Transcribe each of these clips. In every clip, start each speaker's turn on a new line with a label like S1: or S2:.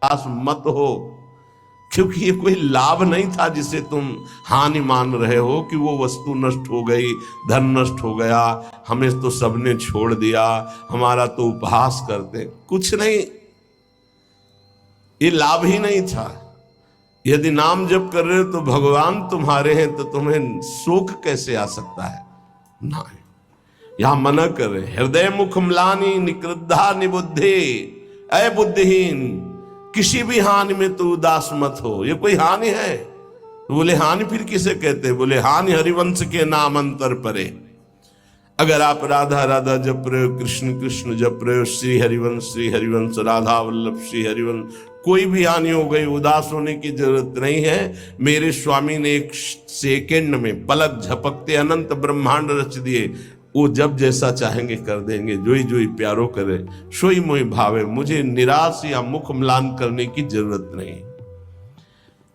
S1: उदास मत हो, क्योंकि ये कोई लाभ नहीं था जिसे तुम हानि मान रहे हो कि वो वस्तु नष्ट हो गई, धन नष्ट हो गया, हमें तो सबने छोड़ दिया, हमारा तो उपहास करते। कुछ नहीं, ये लाभ ही नहीं था। यदि नाम जप कर रहे हो तो भगवान तुम्हारे हैं, तो तुम्हें शोक कैसे आ सकता है? नहीं, यहां मना कर रहे, हृदय मुख म्लानि निकृद्धा निबुद्धि, अय बुद्धिहीन, किसी भी हानि में तो उदास मत हो। ये कोई हानि है? तो बोले हानि फिर किसे कहते हैं? बोले हानि हरिवंश के नाम अंतर परे। अगर आप राधा राधा जप रहे हो, कृष्ण कृष्ण जप रहे हो, श्री हरिवंश राधा वल्लभ श्री हरिवंश, कोई भी हानि हो गई, उदास होने की जरूरत नहीं है। मेरे स्वामी ने एक सेकेंड में पलक झपकते अनंत ब्रह्मांड रच दिए। वो जब जैसा चाहेंगे कर देंगे, जोई जोई प्यारो करे, सोई मोई भावे। मुझे निराश या मुख म्लान करने की जरूरत नहीं।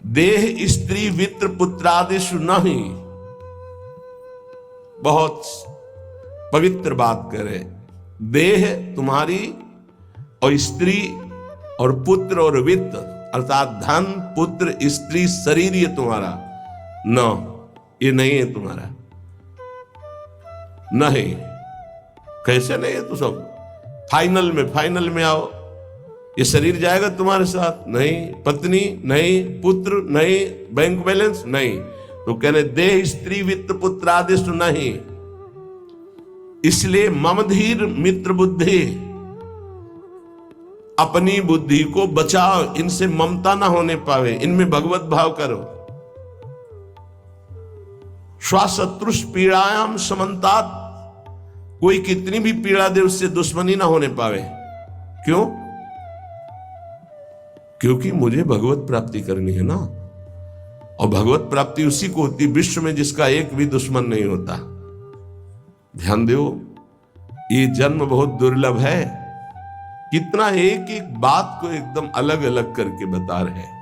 S1: देह स्त्री वित्र पुत्रादिशु नहीं, बहुत पवित्र बात करे। देह तुम्हारी और स्त्री और पुत्र और वित्त अर्थात धन पुत्र स्त्री शरीर, ये तुम्हारा न, ये नहीं है तुम्हारा। नहीं, कैसे नहीं है? तो सब फाइनल में आओ, ये शरीर जाएगा तुम्हारे साथ? नहीं। पत्नी नहीं, पुत्र नहीं, बैंक बैलेंस नहीं। तो कहने देह स्त्री वित्त पुत्र आदिश नहीं। इसलिए मम धीर मित्र बुद्धि, अपनी बुद्धि को बचाओ, इनसे ममता ना होने पावे, इनमें भगवत भाव करो। स्वशत्रुष पीड़ायाम समन्तात, कोई कितनी भी पीड़ा दे उससे दुश्मनी ना होने पावे। क्यों? क्योंकि मुझे भगवत प्राप्ति करनी है ना, और भगवत प्राप्ति उसी को होती विश्व में जिसका एक भी दुश्मन नहीं होता। ध्यान दो, ये जन्म बहुत दुर्लभ है। कितना एक एक बात को एकदम अलग अलग करके बता रहे हैं।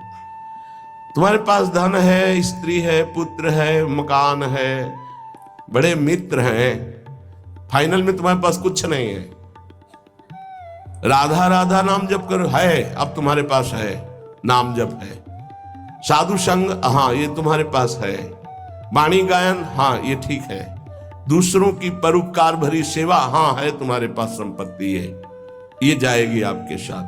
S1: तुम्हारे पास धन है, स्त्री है, पुत्र है, मकान है, बड़े मित्र हैं, फाइनल में तुम्हारे पास कुछ नहीं है। राधा राधा नाम जप करो, है, अब तुम्हारे पास है, नाम जप है। साधु संग, हाँ ये तुम्हारे पास है। वाणी गायन, हाँ ये ठीक है। दूसरों की परोपकार भरी सेवा, हाँ है तुम्हारे पास संपत्ति है, ये जाएगी आपके साथ।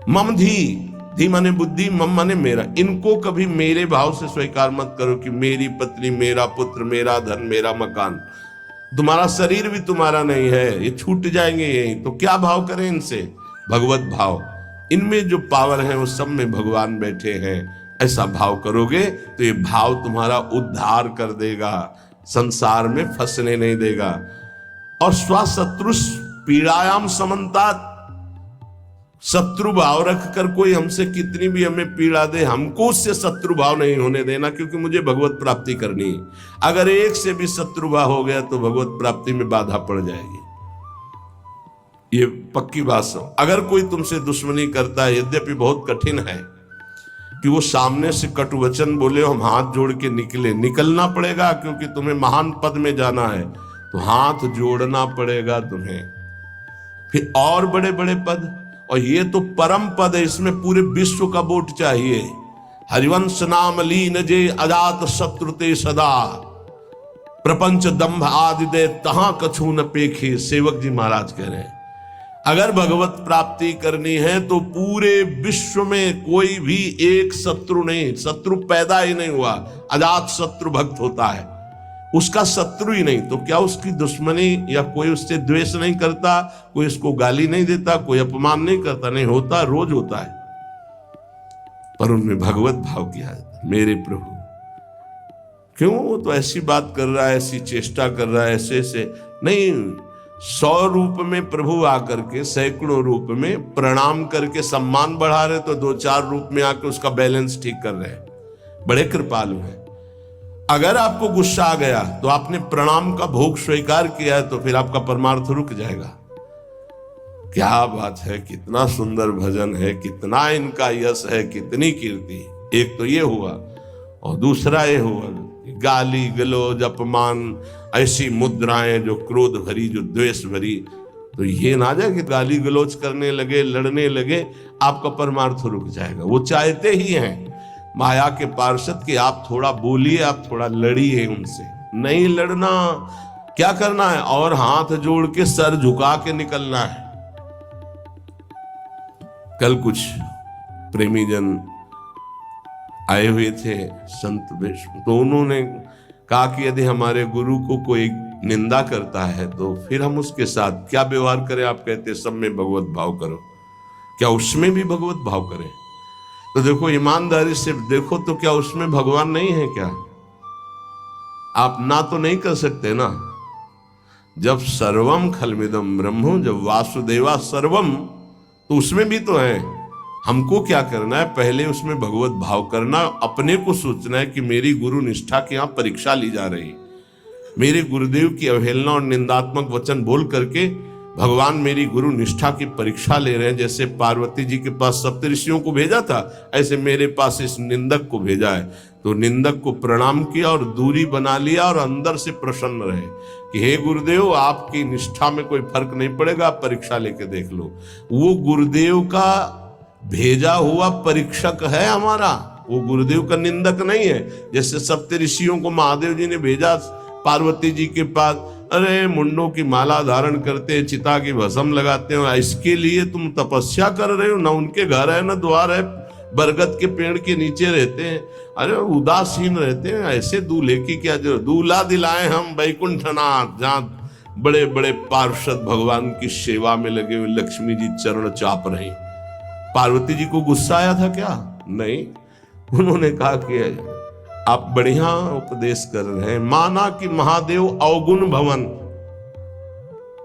S1: मम धी माने बुद्धि, मम माने मेरा। इनको कभी मेरे भाव से स्वीकार मत करो कि मेरी पत्नी, मेरा पुत्र, मेरा धन, मेरा मकान। तुम्हारा शरीर भी तुम्हारा नहीं है, ये छूट जाएंगे यही। तो क्या भाव करें इनसे? भगवत भाव। इनमें जो पावर है वो सब में भगवान बैठे हैं, ऐसा भाव करोगे तो ये भाव तुम्हारा उद्धार कर देगा, संसार में फंसने नहीं देगा। और स्वशत्रुष पीड़ायाम समन्तात, शत्रु भाव रखकर कोई हमसे कितनी भी हमें पीड़ा दे, हमको उससे शत्रु भाव नहीं होने देना, क्योंकि मुझे भगवत प्राप्ति करनी है। अगर एक से भी शत्रु भाव हो गया तो भगवत प्राप्ति में बाधा पड़ जाएगी, ये पक्की बात समझ। अगर कोई तुमसे दुश्मनी करता है, यद्यपि बहुत कठिन है कि वो सामने से कटु वचन बोले, हम हाथ जोड़ के निकलना पड़ेगा, क्योंकि तुम्हें महान पद में जाना है, तो हाथ जोड़ना पड़ेगा तुम्हें। फिर और बड़े बड़े पद, और ये तो परम पद है, इसमें पूरे विश्व का वोट चाहिए। हरिवंश नाम लीन जे अजात शत्रुते सदा, प्रपंच दंभ आदि दे तहां कछु न पेखे। सेवक जी महाराज कह रहे हैं, अगर भगवत प्राप्ति करनी है तो पूरे विश्व में कोई भी एक शत्रु नहीं, शत्रु पैदा ही नहीं हुआ। अजात शत्रु भक्त होता है, उसका शत्रु ही नहीं, तो क्या उसकी दुश्मनी या कोई उससे द्वेष नहीं करता, कोई उसको गाली नहीं देता, कोई अपमान नहीं करता? नहीं होता, रोज होता है। पर उनमें भगवत भाव किया जाता, मेरे प्रभु क्यों वो तो ऐसी बात कर रहा है, ऐसी चेष्टा कर रहा है, ऐसे ऐसे नहीं। 100 रूप में प्रभु आकर के, सैकड़ों रूप में प्रणाम करके सम्मान बढ़ा रहे, तो 2-4 रूप में आकर उसका बैलेंस ठीक कर रहे हैं। बड़े कृपालु हैं। अगर आपको गुस्सा आ गया तो आपने प्रणाम का भोग स्वीकार किया है, तो फिर आपका परमार्थ रुक जाएगा। क्या बात है, कितना सुंदर भजन है, कितना इनका यश है, कितनी कीर्ति। एक तो ये हुआ, और दूसरा ये हुआ गाली गलौज अपमान, ऐसी मुद्राएं जो क्रोध भरी, जो द्वेष भरी। तो ये ना जाए कि गाली गलौज करने लगे, लड़ने लगे, आपका परमार्थ रुक जाएगा। वो चाहते ही हैं माया के पार्षद कि आप थोड़ा बोलिए, आप थोड़ा लड़िए उनसे। नहीं लड़ना, क्या करना है, और हाथ जोड़ के सर झुका के निकलना है। कल कुछ प्रेमी जन आए हुए थे संत वेश, तो उन्होंने कहा कि यदि हमारे गुरु को कोई निंदा करता है तो फिर हम उसके साथ क्या व्यवहार करें। आप कहते सब में भगवत भाव करो, क्या उसमें भी भगवत भाव करें? तो देखो, ईमानदारी से देखो तो क्या उसमें भगवान नहीं है क्या? आप ना तो नहीं कर सकते ना। जब सर्वम खलमिदम ब्रह्म, जब वासुदेवा सर्वम, तो उसमें भी तो है। हमको क्या करना है, पहले उसमें भगवत भाव करना, अपने को सोचना है कि मेरी गुरु निष्ठा की यहां परीक्षा ली जा रही, मेरे गुरुदेव की अवहेलना और निंदात्मक वचन बोल करके भगवान मेरी गुरु निष्ठा की परीक्षा ले रहे हैं। जैसे पार्वती जी के पास सप्तऋषियों को भेजा था, ऐसे मेरे पास इस निंदक को भेजा है। तो निंदक को प्रणाम किया और दूरी बना लिया और अंदर से प्रसन्न रहे कि हे गुरुदेव, आपकी निष्ठा में कोई फर्क नहीं पड़ेगा, आप परीक्षा लेके देख लो। वो गुरुदेव का भेजा हुआ परीक्षक है हमारा, वो गुरुदेव का निंदक नहीं है। जैसे सप्तऋषियों को महादेव जी ने भेजा पार्वती जी के पास, अरे मुंडों की माला धारण करते, चिता की भस्म लगाते हो, इसके लिए तुम तपस्या कर रहे हो? ना उनके घर है ना द्वार है, बरगद के पेड़ के नीचे रहते हैं, अरे उदासीन रहते हैं। ऐसे दूल्हे की क्या जरूरत? दूल्हा दिलाए हम वैकुंठनाथ, जहाँ बड़े बड़े पार्षद भगवान की सेवा में लगे हुए लक्ष्मी जी चरण चाप रही। पार्वती जी को गुस्सा आया था क्या? नहीं, उन्होंने कहा कि आप बढ़िया उपदेश कर रहे हैं, माना कि महादेव अवगुण भवन,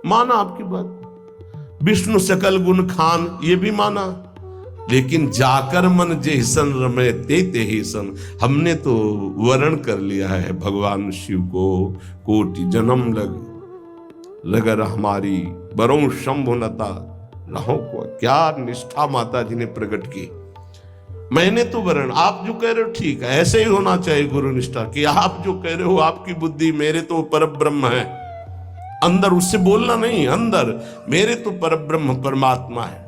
S1: माना आपकी बात, विष्णु सकल गुण खान, ये भी माना, लेकिन जाकर मन जैसन रमे ते ही सन, हमने तो वर्ण कर लिया है भगवान शिव को, कोटि जन्म लगर हमारी बरों शंभुनता रहो को। क्या निष्ठा माता जी ने प्रकट की। मैंने तो वर्ण, आप जो कह रहे हो ठीक है, ऐसे ही होना चाहिए गुरु निष्ठा कि आप जो कह रहे हो आपकी बुद्धि, मेरे तो परब्रह्म है अंदर, उससे बोलना नहीं, अंदर मेरे तो परब्रह्म परमात्मा है।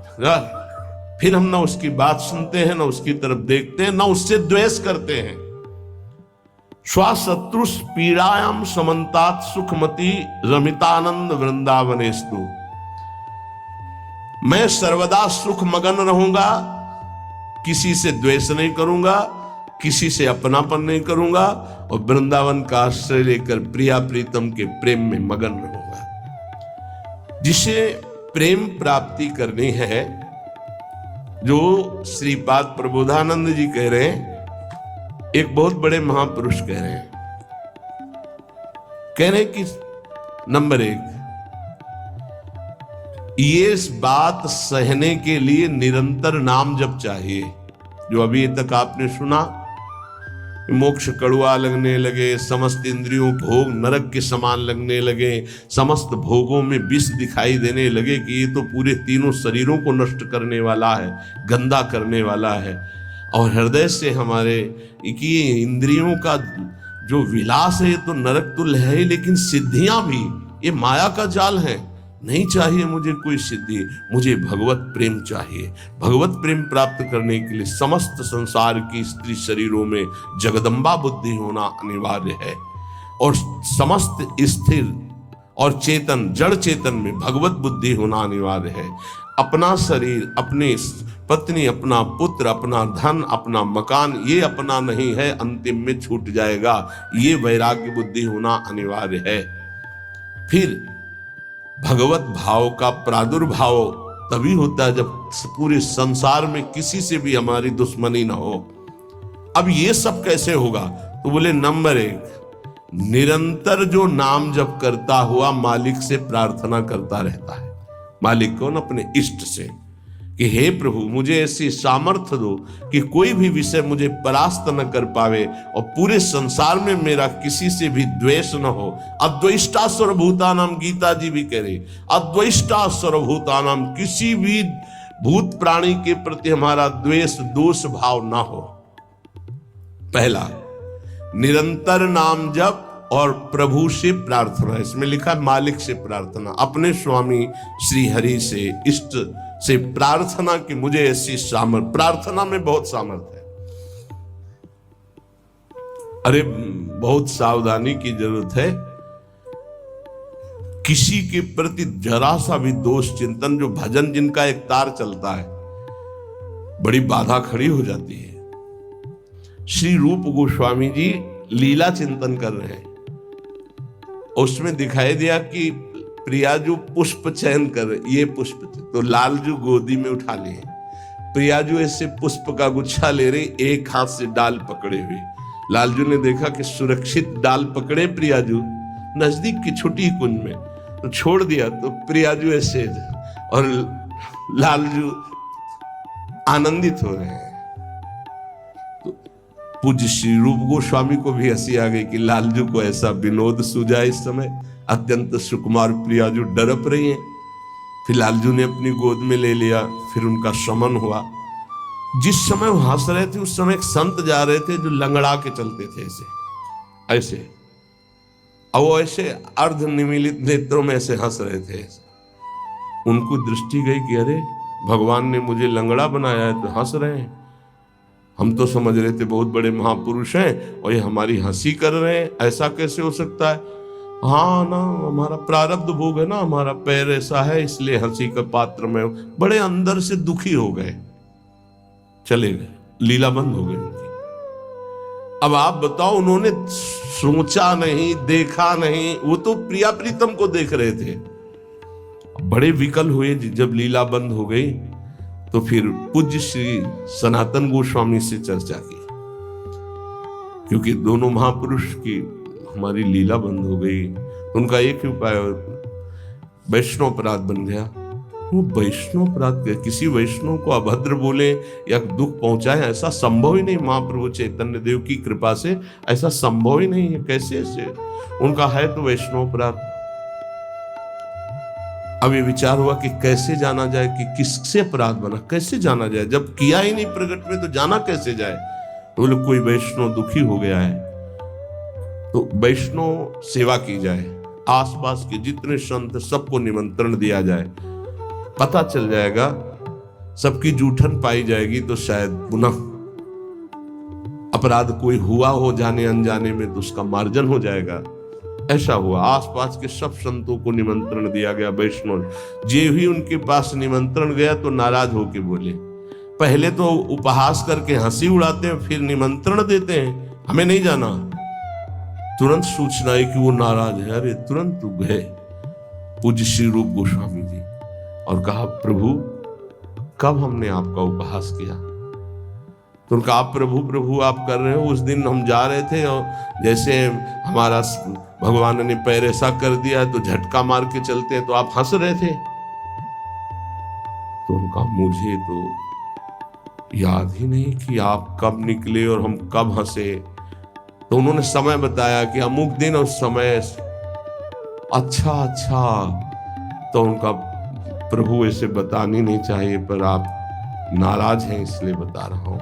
S1: फिर हम ना उसकी बात सुनते हैं, ना उसकी तरफ देखते हैं, ना उससे द्वेष करते हैं। स्वशत्रुष पीड़ायाम समन्तात सुखमती रमितानंद वृंदावनेस्तु, मैं सर्वदा सुख मगन रहूंगा, किसी से द्वेष नहीं करूंगा, किसी से अपनापन नहीं करूंगा, और वृंदावन का आश्रय लेकर प्रिया प्रीतम के प्रेम में मगन रहूंगा। जिसे प्रेम प्राप्ति करनी है, जो श्रीपाद प्रबोधानंद जी कह रहे हैं, एक बहुत बड़े महापुरुष कह रहे हैं, कि नंबर 1, ये बात सहने के लिए निरंतर नाम जप चाहिए। जो अभी तक आपने सुना, मोक्ष कड़वा लगने लगे, समस्त इंद्रियों भोग नरक के समान लगने लगे, समस्त भोगों में विष दिखाई देने लगे कि ये तो पूरे तीनों शरीरों को नष्ट करने वाला है, गंदा करने वाला है, और हृदय से हमारे कि इंद्रियों का जो विलास है ये तो नरक तुल्य है, लेकिन सिद्धियां भी ये माया का जाल है। नहीं चाहिए मुझे कोई सिद्धि, मुझे भगवत प्रेम चाहिए। भगवत प्रेम प्राप्त करने के लिए समस्त संसार की स्त्री शरीरों में जगदम्बा बुद्धि होना अनिवार्य है, और समस्त स्थिर और चेतन जड़ चेतन में भगवत बुद्धि होना अनिवार्य है। अपना शरीर, अपनी पत्नी, अपना पुत्र, अपना धन, अपना मकान, ये अपना नहीं है, अंतिम में छूट जाएगा, ये वैराग्य बुद्धि होना अनिवार्य है। फिर भगवत भाव का प्रादुर्भाव तभी होता है जब पूरे संसार में किसी से भी हमारी दुश्मनी ना हो। अब ये सब कैसे होगा? तो बोले नंबर 1, निरंतर जो नाम जप करता हुआ मालिक से प्रार्थना करता रहता है। मालिक कौन? अपने इष्ट से, कि हे प्रभु मुझे ऐसी सामर्थ्य दो कि कोई भी विषय मुझे परास्त न कर पावे, और पूरे संसार में मेरा किसी से भी द्वेष न हो। अद्वेष्टा सर्वभूतानाम, गीता जी भी कह रही, अद्वेष्टा सर्वभूतानाम, किसी भी भूत प्राणी के प्रति हमारा द्वेष दोष भाव ना हो। पहला, निरंतर नाम जप और प्रभु से प्रार्थना, इसमें लिखा है मालिक से प्रार्थना, अपने स्वामी श्री हरि से, इष्ट से प्रार्थना कि मुझे ऐसी सामर्थ, प्रार्थना में बहुत सामर्थ है। अरे बहुत सावधानी की जरूरत है। किसी के प्रति जरा सा भी दोष चिंतन, जो भजन जिनका एक तार चलता है, बड़ी बाधा खड़ी हो जाती है। श्री रूप गोस्वामी जी लीला चिंतन कर रहे हैं, उसमें दिखाई दिया कि प्रियाजू पुष्प चयन कर, ये पुष्प तो लालजू गोदी में उठा लिए, प्रियाजू ऐसे पुष्प का गुच्छा ले रही, एक हाथ से डाल पकड़े हुए। लालजू ने देखा कि सुरक्षित डाल पकड़े प्रियाजू नजदीक की छोटी कुंज में, तो छोड़ दिया, तो प्रियाजू ऐसे और लालजू आनंदित हो रहे हैं। तो पूज्य श्री रूप गोस्वामी को भी हंसी आ गई कि लालजू को ऐसा विनोद सूझा। इस समय अत्यंत सुकुमार प्रियाजू डरप रही हैं। फिर लालजू ने अपनी गोद में ले लिया, फिर उनका शमन हुआ। जिस समय वो हंस रहे थे उस समय एक संत जा रहे थे जो लंगड़ा के चलते थे ऐसे ऐसे, और वो ऐसे अर्ध निमीलित नेत्रों में ऐसे हंस रहे थे। उनको दृष्टि गई कि अरे भगवान ने मुझे लंगड़ा बनाया है तो हंस रहे हैं, हम तो समझ रहे थे बहुत बड़े महापुरुष हैं और ये हमारी हंसी कर रहे हैं, ऐसा कैसे हो सकता है। हाँ ना, हमारा प्रारब्ध भोग है ना, हमारा पैर ऐसा है इसलिए हंसी का पात्र में। बड़े अंदर से दुखी हो गए, चले गए, लीला बंद हो गई उनकी। अब आप बताओ, उन्होंने सोचा नहीं, देखा नहीं, वो तो प्रिया प्रीतम को देख रहे थे। बड़े विकल हुए जब लीला बंद हो गई, तो फिर पूज्य श्री सनातन गोस्वामी से चर्चा की, क्योंकि दोनों महापुरुष की हमारी लीला बंद हो गई। तो उनका एक ही उपाय वैष्णव अपराध बन गया। वो वैष्णव अपराध, किसी वैष्णव को अभद्र बोले या दुख पहुंचाए, ऐसा संभव ही नहीं। महाप्रभु चैतन्य देव की कृपा से ऐसा संभव ही नहीं है। कैसे ऐसे उनका है तो वैष्णव अपराध। अब ये विचार हुआ कि कैसे जाना जाए कि किससे अपराध बना, कैसे जाना जाए, जब किया ही नहीं प्रकट में तो जाना कैसे जाए। तो बोले कोई वैष्णव दुखी हो गया है तो वैष्णव सेवा की जाए, आसपास के जितने संत सबको निमंत्रण दिया जाए, पता चल जाएगा, सबकी जूठन पाई जाएगी तो शायद पुनः अपराध कोई हुआ हो जाने अनजाने में तो उसका मार्जन हो जाएगा। ऐसा हुआ, आसपास के सब संतों को निमंत्रण दिया गया वैष्णव। जे ही उनके पास निमंत्रण गया तो नाराज होके बोले, पहले तो उपहास करके हंसी उड़ाते हैं, फिर निमंत्रण देते हैं, हमें नहीं जाना। तुरंत सूचना है कि वो नाराज है। अरे तुरंत गए पूज्य श्री रूप गोस्वामी जी और कहा, प्रभु कब हमने आपका उपहास किया। तो उनका आप प्रभु प्रभु आप कर रहे हो, उस दिन हम जा रहे थे और जैसे हमारा भगवान ने पैर ऐसा कर दिया तो झटका मार के चलते हैं तो आप हंस रहे थे। तो उनका मुझे तो याद ही नहीं कि आप कब निकले और हम कब हंसे। तो उन्होंने समय बताया कि अमुक दिन और समय। अच्छा अच्छा, तो उनका प्रभु ऐसे बतानी नहीं चाहिए पर आप नाराज हैं इसलिए बता रहा हूं।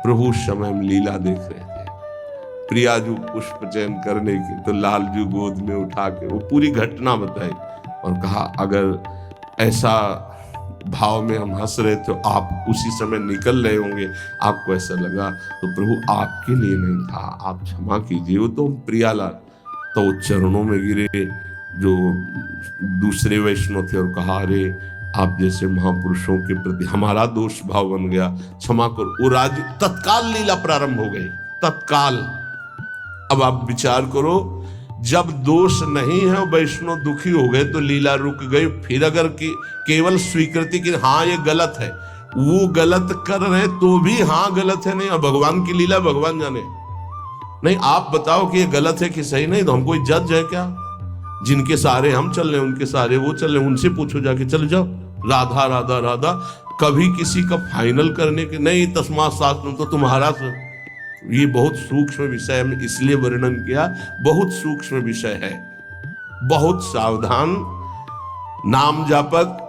S1: प्रभु उस समय हम लीला देख रहे थे, प्रियाजू पुष्प चयन करने की, तो लालजू गोद में उठा के वो पूरी घटना बताई और कहा अगर ऐसा भाव में हम हंस रहे तो आप उसी समय निकल रहे होंगे, आपको ऐसा लगा तो प्रभु आपके लिए नहीं था, आप क्षमा कीजिए। वो तो प्रियालाल तो चरणों में गिरे जो दूसरे वैष्णव थे और कहा, अरे आप जैसे महापुरुषों के प्रति हमारा दोष भाव बन गया, क्षमा करो। वो राज्य तत्काल लीला प्रारंभ हो गई, तत्काल। अब आप विचार करो, जब दोष नहीं है वैष्णव दुखी हो गए तो लीला रुक गई। फिर अगर केवल स्वीकृति की हाँ ये गलत है, वो गलत कर रहे तो भी हाँ गलत है, नहीं और भगवान की लीला भगवान जाने। नहीं आप बताओ कि ये गलत है कि सही, नहीं तो हम कोई जज है क्या। जिनके सारे हम चल रहे उनके सारे वो चल रहे, उनसे पूछो जाके, चल जाओ राधा राधा राधा। कभी किसी का फाइनल करने के नहीं, तस्मात् शास्त्रम तो तुम्हारा। ये बहुत सूक्ष्म विषय है, इसलिए वर्णन किया, बहुत सूक्ष्म विषय है। बहुत सावधान। नाम जापक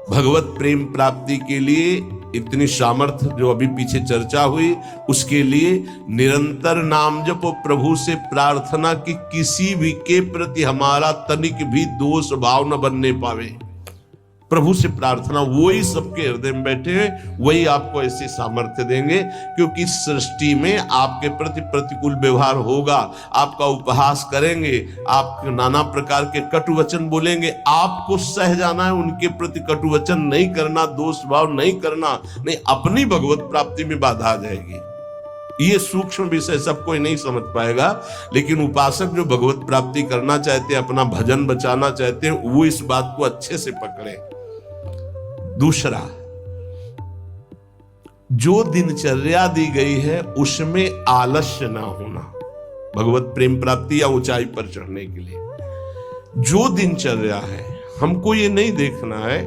S1: भगवत प्रेम प्राप्ति के लिए इतनी सामर्थ्य जो अभी पीछे चर्चा हुई, उसके लिए निरंतर नाम जप, प्रभु से प्रार्थना कि किसी भी के प्रति हमारा तनिक भी दोष भाव न बनने पावे। प्रभु से प्रार्थना, वही सबके हृदय में बैठे हैं, वही आपको ऐसे सामर्थ्य देंगे, क्योंकि इस सृष्टि में आपके प्रति प्रतिकूल व्यवहार होगा, आपका उपहास करेंगे, आप नाना प्रकार के कटु वचन बोलेंगे, आपको सह जाना है, उनके प्रति कटु वचन नहीं करना, दोष भाव नहीं करना, नहीं अपनी भगवत प्राप्ति में बाधा आ जाएगी। ये सूक्ष्म विषय सब कोई नहीं समझ पाएगा, लेकिन उपासक जो भगवत प्राप्ति करना चाहते हैं, अपना भजन बचाना चाहते हैं, वो इस बात को अच्छे से पकड़े। दूसरा, जो दिनचर्या दी गई है उसमें आलस्य ना होना, भगवत प्रेम प्राप्ति या ऊंचाई पर चढ़ने के लिए जो दिनचर्या है, हमको ये नहीं देखना है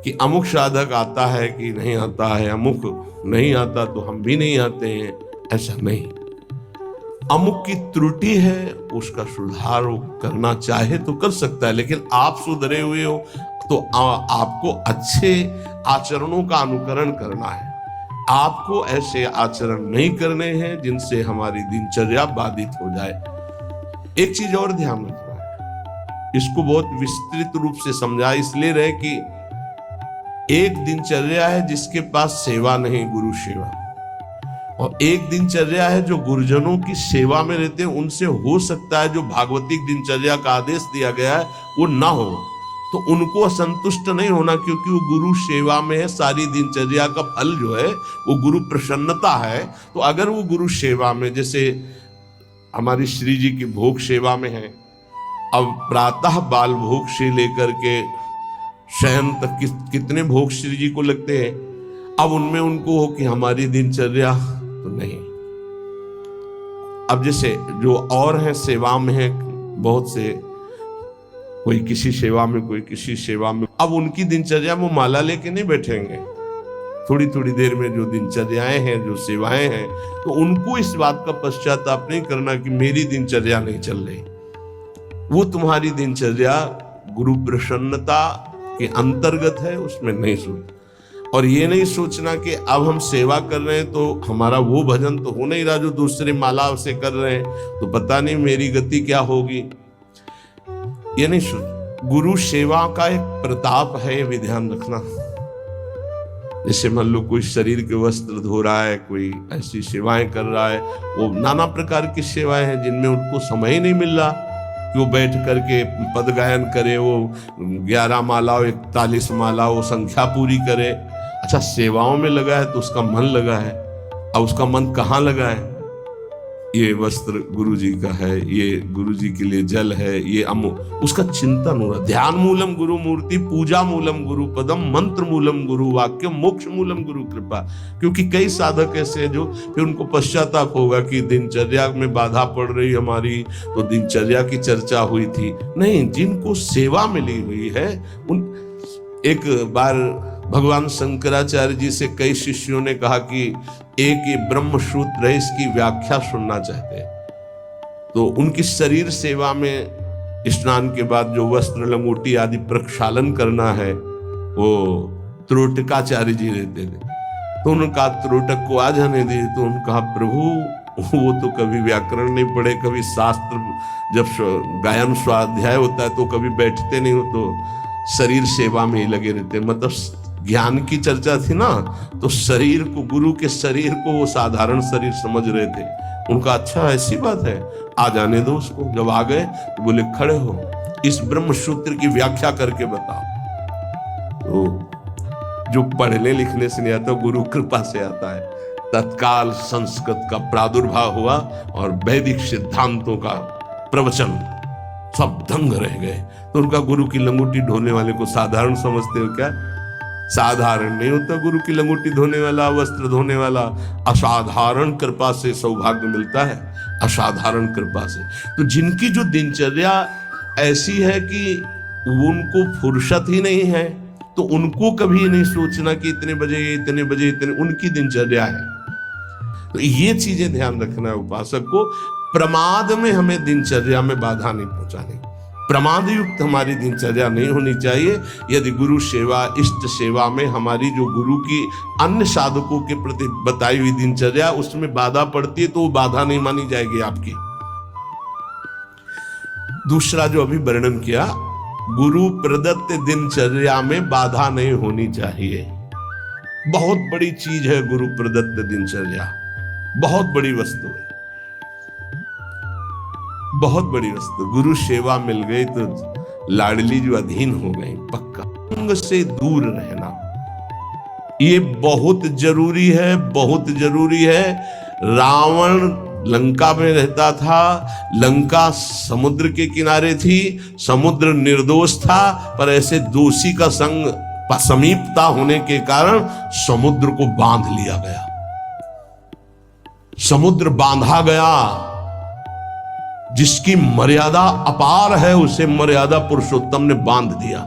S1: कि अमुक साधक आता है कि नहीं आता है, अमुक नहीं आता तो हम भी नहीं आते हैं, ऐसा नहीं। अमुक की त्रुटि है, उसका सुधार करना चाहे तो कर सकता है, लेकिन आप सुधरे हुए हो तो आपको अच्छे आचरणों का अनुकरण करना है। आपको ऐसे आचरण नहीं करने हैं जिनसे हमारी दिनचर्या बाधित हो जाए। एक चीज और ध्यान रखना है, इसको बहुत विस्तृत रूप से समझा इसलिए रहे कि एक दिनचर्या है जिसके पास सेवा नहीं, गुरु सेवा, और एक दिनचर्या है जो गुरुजनों की सेवा में रहते हैं, उनसे हो सकता है जो भागवतिक दिनचर्या का आदेश दिया गया है वो ना हो, तो उनको असंतुष्ट नहीं होना, क्योंकि वो गुरु सेवा में है। सारी दिनचर्या का फल जो है वो गुरु प्रसन्नता है। तो अगर वो गुरु सेवा में, जैसे हमारी श्री जी की भोग सेवा में है, अब प्रातः बाल भोग से लेकर के शयन तक कितने भोग श्री जी को लगते हैं, अब उनमें उनको हो कि हमारी दिनचर्या तो नहीं। अब जैसे जो और हैं सेवा में है, बहुत से, कोई किसी सेवा में, कोई किसी सेवा में, अब उनकी दिनचर्या वो माला लेके नहीं बैठेंगे, थोड़ी थोड़ी देर में जो दिनचर्याएं हैं, जो सेवाएं हैं, तो उनको इस बात का पश्चाताप नहीं करना कि मेरी दिनचर्या नहीं चल रही। वो तुम्हारी दिनचर्या गुरु प्रसन्नता के अंतर्गत है, उसमें नहीं सोच, और ये नहीं सोचना कि अब हम सेवा कर रहे हैं तो हमारा वो भजन तो हो नहीं रहा जो दूसरे माला से कर रहे हैं, तो पता नहीं मेरी गति क्या होगी। ये नहीं सोच। गुरु सेवा का एक प्रताप है, ये भी ध्यान रखना। जैसे मान लो कोई शरीर के वस्त्र धो रहा है, कोई ऐसी सेवाएं कर रहा है, वो नाना प्रकार की सेवाएं हैं जिनमें उनको समय ही नहीं मिल रहा कि वो बैठ करके पद गायन करे, वो 11 माला 41 माला वो संख्या पूरी करे। अच्छा, सेवाओं में लगा है तो उसका मन लगा है, अब उसका मन कहाँ लगा है? ये वस्त्र गुरु जी का है, ये गुरु जी के लिए जल है, ये उसका चिंतन हो रहा। ध्यान मूलम गुरु मूर्ति, पूजा मूलम गुरु पदम, मंत्र मूलम गुरु वाक्य, मोक्ष मूलम गुरु कृपा। क्योंकि कई साधक ऐसे हैं जो फिर उनको पश्चाताप होगा कि दिनचर्या में बाधा पड़ रही हमारी, तो दिनचर्या की चर्चा हुई थी। नहीं, जिनको सेवा मिली हुई है उन, एक बार भगवान शंकराचार्य जी से कई शिष्यों ने कहा कि एक ये ब्रह्म सूत्र है, इसकी व्याख्या सुनना चाहते हैं। तो उनकी शरीर सेवा में स्नान के बाद जो वस्त्र लंगोटी आदि प्रक्षालन करना है, वो त्रोटकाचार्य जी रहते थे। तो उन्होंने कहा त्रोटक को आ जाने दी। तो उन्होंने कहा प्रभु वो तो कभी व्याकरण नहीं पढ़े, कभी शास्त्र, जब गायन स्वाध्याय होता है तो कभी बैठते नहीं हो, तो शरीर सेवा में ही लगे रहते। मतलब ज्ञान की चर्चा थी ना, तो शरीर को, गुरु के शरीर को वो साधारण शरीर समझ रहे थे। उनका अच्छा ऐसी बात है, आ जाने दो उसको। जब आ गए तो बोले खड़े हो, इस ब्रह्म सूत्र की व्याख्या करके बताओ। तो जो पढ़ने लिखने से नहीं आता, गुरु कृपा से आता है। तत्काल संस्कृत का प्रादुर्भाव हुआ और वैदिक सिद्धांतों का प्रवचन सब दंग रह गए। तो उनका गुरु की लंगोटी ढोने वाले को साधारण समझते हो क्या? साधारण नहीं होता गुरु की लंगोटी धोने वाला, वस्त्र धोने वाला। असाधारण कृपा से सौभाग्य मिलता है, असाधारण कृपा से। तो जिनकी जो दिनचर्या ऐसी है कि उनको फुर्सत ही नहीं है, तो उनको कभी नहीं सोचना कि इतने बजे इतने बजे इतने, उनकी दिनचर्या है। तो ये चीजें ध्यान रखना है उपासक को। प्रमाद में हमें दिनचर्या में बाधा नहीं पहुंचानी। प्रमाद युक्त हमारी दिनचर्या नहीं होनी चाहिए। यदि गुरु सेवा, इष्ट सेवा में हमारी जो गुरु की अन्य साधकों के प्रति बताई हुई दिनचर्या उसमें बाधा पड़ती है तो वो बाधा नहीं मानी जाएगी आपकी। दूसरा जो अभी वर्णन किया, गुरु प्रदत्त दिनचर्या में बाधा नहीं होनी चाहिए। बहुत बड़ी चीज है गुरु प्रदत्त दिनचर्या, बहुत बड़ी वस्तु है, बहुत बड़ी वस्तु। गुरु सेवा मिल गई तो लाडली जो अधीन हो गई। पक्का संग से दूर रहना ये बहुत जरूरी है, बहुत जरूरी है। रावण लंका में रहता था, लंका समुद्र के किनारे थी, समुद्र निर्दोष था, पर ऐसे दोषी का संग समीपता होने के कारण समुद्र को बांध लिया गया, समुद्र बांधा गया। जिसकी मर्यादा अपार है उसे मर्यादा पुरुषोत्तम ने बांध दिया।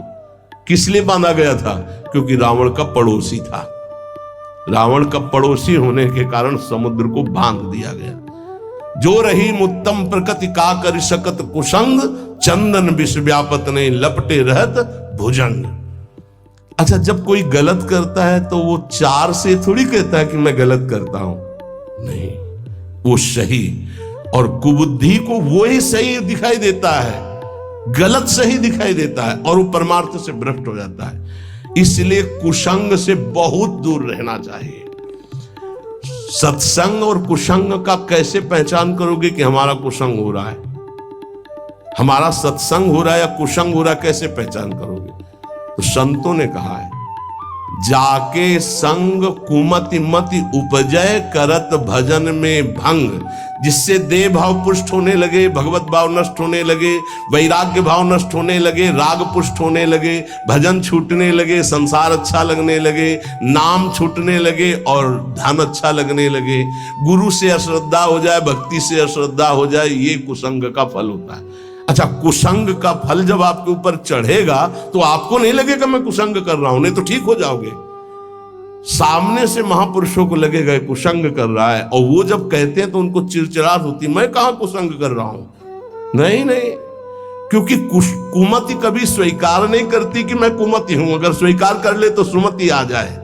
S1: किस लिए बांधा गया था? क्योंकि रावण का पड़ोसी था। रावण का पड़ोसी होने के कारण समुद्र को बांध दिया गया। जो रही उत्तम प्रकृति का कर सकत कुसंग, चंदन विष व्यापत ने लपटे रहत भुजंग। अच्छा, जब कोई गलत करता है तो वो चार से थोड़ी कहता है कि मैं गलत करता हूं, नहीं, वो सही और कुबुद्धि को वो ही सही दिखाई देता है, गलत सही दिखाई देता है और वो परमार्थ से भ्रष्ट हो जाता है। इसलिए कुसंग से बहुत दूर रहना चाहिए। सत्संग और कुसंग का कैसे पहचान करोगे कि हमारा कुसंग हो रहा है, हमारा सत्संग हो रहा है या कुसंग हो रहा है, कैसे पहचान करोगे? तो संतों ने कहा है, जाके संग कुमति मति उपजय करत भजन में भंग, जिससे देह भाव पुष्ट होने लगे, भगवत भाव नष्ट होने लगे, वैराग्य भाव नष्ट होने लगे, राग पुष्ट होने लगे, भजन छूटने लगे, संसार अच्छा लगने लगे, नाम छूटने लगे और धन अच्छा लगने लगे। गुरु से अश्रद्धा हो जाए, भक्ति से अश्रद्धा हो जाए, ये कुसंग का फल होता है। अच्छा, कुसंग का फल जब आपके ऊपर चढ़ेगा तो आपको नहीं लगेगा मैं कुसंग कर रहा हूं, नहीं तो ठीक हो जाओगे। सामने से महापुरुषों को लगेगा कुसंग कर रहा है, और वो जब कहते हैं तो उनको चिड़चिड़ाहट होती, मैं कहां कुसंग कर रहा हूं। नहीं नहीं, क्योंकि कुमति कभी स्वीकार नहीं करती कि मैं कुमति हूं। अगर स्वीकार कर ले तो सुमति आ जाए।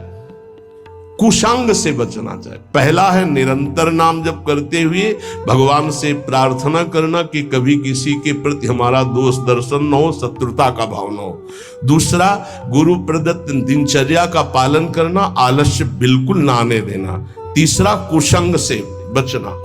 S1: कुसंग से बचना चाहिए। पहला है निरंतर नाम जप करते हुए भगवान से प्रार्थना करना कि कभी किसी के प्रति हमारा दोष दर्शन न हो, शत्रुता का भाव न हो। दूसरा, गुरु प्रदत्त दिनचर्या का पालन करना, आलस्य बिल्कुल ना आने देना। तीसरा, कुसंग से बचना।